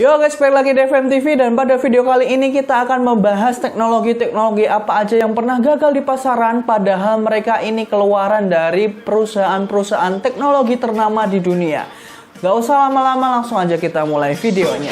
Yo guys, balik lagi di FM TV dan pada video kali ini kita akan membahas teknologi-teknologi apa aja yang pernah gagal di pasaran padahal mereka ini keluaran dari perusahaan-perusahaan teknologi ternama di dunia. Gak usah lama-lama, langsung aja kita mulai videonya.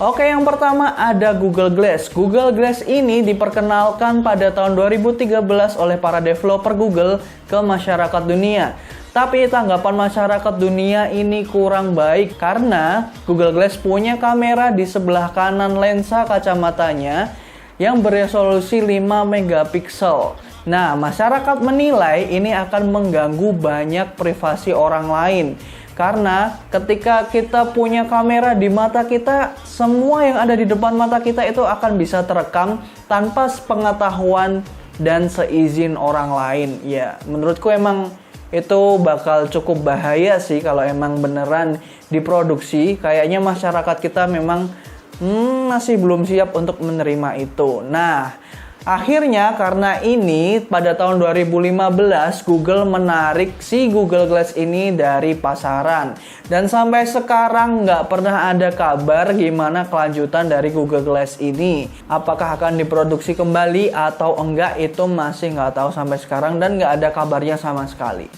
Oke, yang pertama ada Google Glass. Google Glass ini diperkenalkan pada tahun 2013 oleh para developer Google ke masyarakat dunia. Tapi tanggapan masyarakat dunia ini kurang baik karena Google Glass punya kamera di sebelah kanan lensa kacamatanya yang beresolusi 5 megapiksel. Nah, masyarakat menilai ini akan mengganggu banyak privasi orang lain. Karena ketika kita punya kamera di mata kita, semua yang ada di depan mata kita itu akan bisa terekam tanpa sepengetahuan dan seizin orang lain. Ya, menurutku emang itu bakal cukup bahaya sih kalau emang beneran diproduksi. Kayaknya masyarakat kita memang masih belum siap untuk menerima itu. Nah, akhirnya karena ini pada tahun 2015 Google menarik si Google Glass ini dari pasaran. Dan sampai sekarang nggak pernah ada kabar gimana kelanjutan dari Google Glass ini. Apakah akan diproduksi kembali atau enggak itu masih nggak tahu sampai sekarang dan nggak ada kabarnya sama sekali.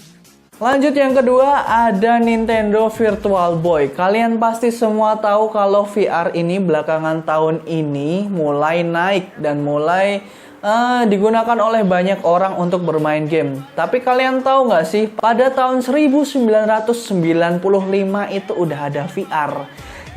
Lanjut yang kedua ada Nintendo Virtual Boy. Kalian pasti semua tahu kalau VR ini belakangan tahun ini mulai naik dan mulai digunakan oleh banyak orang untuk bermain game. Tapi kalian tahu nggak sih, pada tahun 1995 itu udah ada VR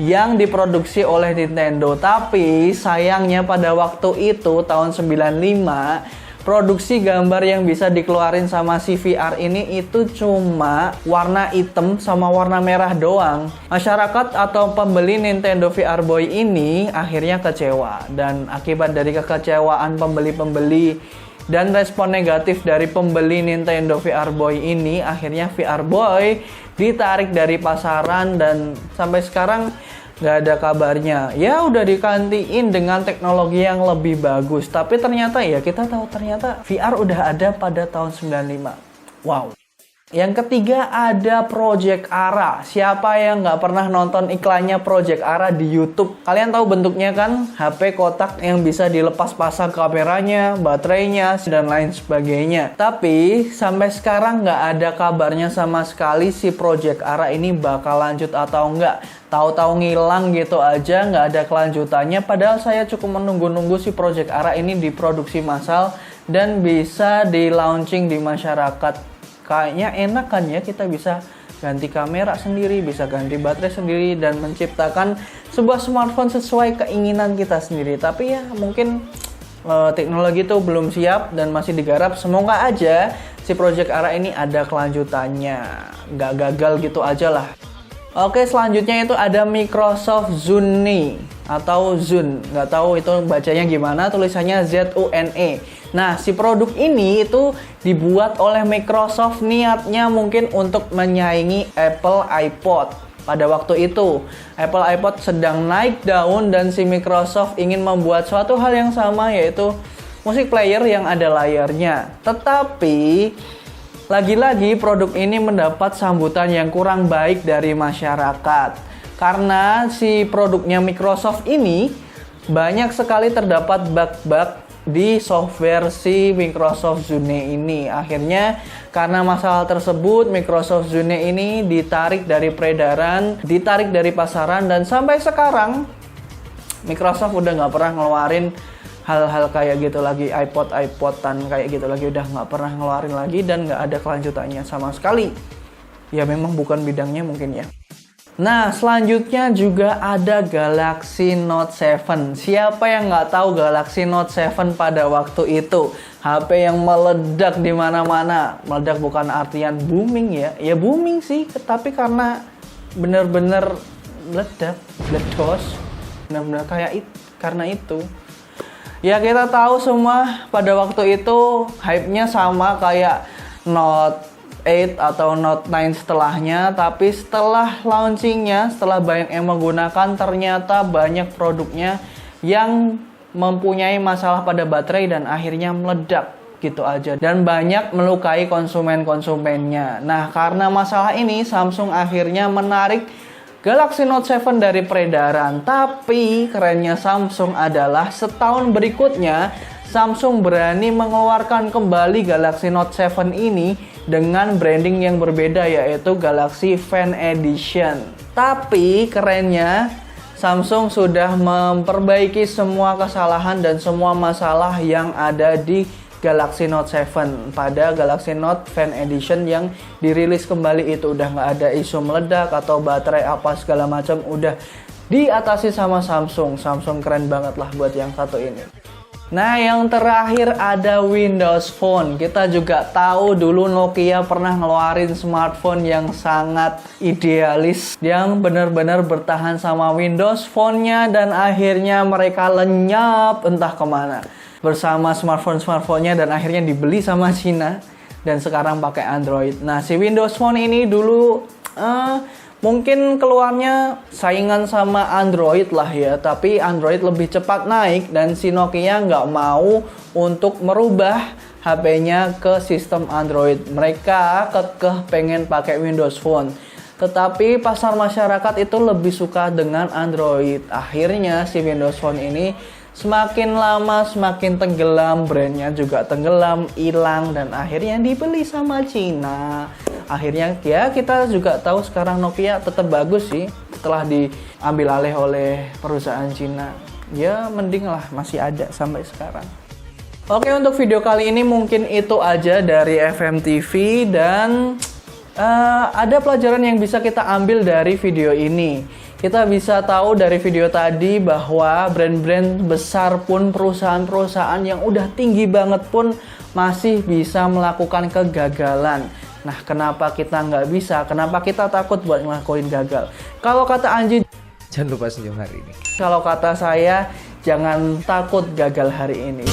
yang diproduksi oleh Nintendo. Tapi sayangnya pada waktu itu tahun 95 produksi gambar yang bisa dikeluarin sama si VR ini itu cuma warna hitam sama warna merah doang. Masyarakat atau pembeli Nintendo VR Boy ini akhirnya kecewa. Dan akibat dari kekecewaan pembeli-pembeli dan respon negatif dari pembeli Nintendo VR Boy ini, akhirnya VR Boy ditarik dari pasaran dan sampai sekarang nggak ada kabarnya. Ya udah digantiin dengan teknologi yang lebih bagus. Tapi ternyata ya kita tahu ternyata VR udah ada pada tahun 95. Wow. Yang ketiga ada Project Ara. Siapa yang nggak pernah nonton iklannya Project Ara di YouTube? Kalian tahu bentuknya kan? HP kotak yang bisa dilepas pasang kameranya, baterainya, dan lain sebagainya. Tapi sampai sekarang nggak ada kabarnya sama sekali si Project Ara ini bakal lanjut atau enggak. Tahu-tahu ngilang gitu aja, nggak ada kelanjutannya. Padahal saya cukup menunggu-nunggu si Project Ara ini diproduksi massal dan bisa di launching di masyarakat. Kayaknya enak kan ya, kita bisa ganti kamera sendiri, bisa ganti baterai sendiri, dan menciptakan sebuah smartphone sesuai keinginan kita sendiri. Tapi ya mungkin teknologi itu belum siap dan masih digarap. Semoga aja si Project Ara ini ada kelanjutannya, nggak gagal gitu aja lah. Oke, selanjutnya itu ada Microsoft Zune atau Zune, nggak tahu itu bacanya gimana, tulisannya Z-U-N-E. Nah, si produk ini itu dibuat oleh Microsoft niatnya mungkin untuk menyaingi Apple iPod. Pada waktu itu, Apple iPod sedang naik daun dan si Microsoft ingin membuat suatu hal yang sama, yaitu musik player yang ada layarnya. Tetapi lagi-lagi produk ini mendapat sambutan yang kurang baik dari masyarakat. Karena si produknya Microsoft ini banyak sekali terdapat bug-bug di software si Microsoft Zune ini. Akhirnya karena masalah tersebut Microsoft Zune ini ditarik dari peredaran, ditarik dari pasaran, dan sampai sekarang Microsoft udah nggak pernah ngeluarin hal-hal kayak gitu lagi, iPodan kayak gitu lagi, udah nggak pernah ngeluarin lagi dan nggak ada kelanjutannya sama sekali. Ya memang bukan bidangnya mungkin ya. Nah, selanjutnya juga ada Galaxy Note 7. Siapa yang nggak tahu Galaxy Note 7 pada waktu itu? HP yang meledak di mana-mana. Meledak bukan artian booming ya. Ya booming sih, tapi karena bener-bener meledak, meledos. Bener-bener kayak karena itu. Ya kita tahu semua pada waktu itu hype-nya sama kayak Note 8 atau Note 9 setelahnya. Tapi setelah launchingnya, setelah banyak yang menggunakan, ternyata banyak produknya yang mempunyai masalah pada baterai dan akhirnya meledak. gitu aja dan banyak melukai konsumennya. Nah, karena masalah ini Samsung akhirnya menarik Galaxy Note 7 dari peredaran. Tapi kerennya Samsung adalah setahun berikutnya Samsung berani mengeluarkan kembali Galaxy Note 7 ini dengan branding yang berbeda, yaitu Galaxy Fan Edition. Tapi kerennya Samsung sudah memperbaiki semua kesalahan dan semua masalah yang ada di Galaxy Note 7 pada Galaxy Note Fan Edition yang dirilis kembali itu. Udah nggak ada isu meledak atau baterai apa segala macam, udah diatasi sama Samsung. Samsung keren banget lah buat yang satu ini. Nah, yang terakhir ada Windows Phone. Kita juga tahu dulu Nokia pernah ngeluarin smartphone yang sangat idealis, yang benar-benar bertahan sama Windows Phone-nya, dan akhirnya mereka lenyap entah kemana bersama smartphone-nya, dan akhirnya dibeli sama Cina dan sekarang pakai Android. Nah, si Windows Phone ini dulu mungkin keluarnya saingan sama Android lah ya, tapi Android lebih cepat naik dan si Nokia nggak mau untuk merubah HP-nya ke sistem Android. Mereka kekeh pengen pakai Windows Phone, tetapi pasar masyarakat itu lebih suka dengan Android. Akhirnya si Windows Phone ini semakin lama semakin tenggelam, brandnya juga tenggelam, hilang, dan akhirnya dibeli sama Cina. Akhirnya ya kita juga tahu sekarang Nokia tetap bagus sih setelah diambil alih oleh perusahaan Cina. Ya mending lah masih ada sampai sekarang. Oke, untuk video kali ini mungkin itu aja dari FMTV, dan ada pelajaran yang bisa kita ambil dari video ini. Kita bisa tahu dari video tadi bahwa brand-brand besar pun, perusahaan-perusahaan yang udah tinggi banget pun masih bisa melakukan kegagalan. Nah, kenapa kita nggak bisa? Kenapa kita takut buat ngelakuin gagal? Kalau kata Anji, jangan lupa senyum hari ini. Kalau kata saya, jangan takut gagal hari ini.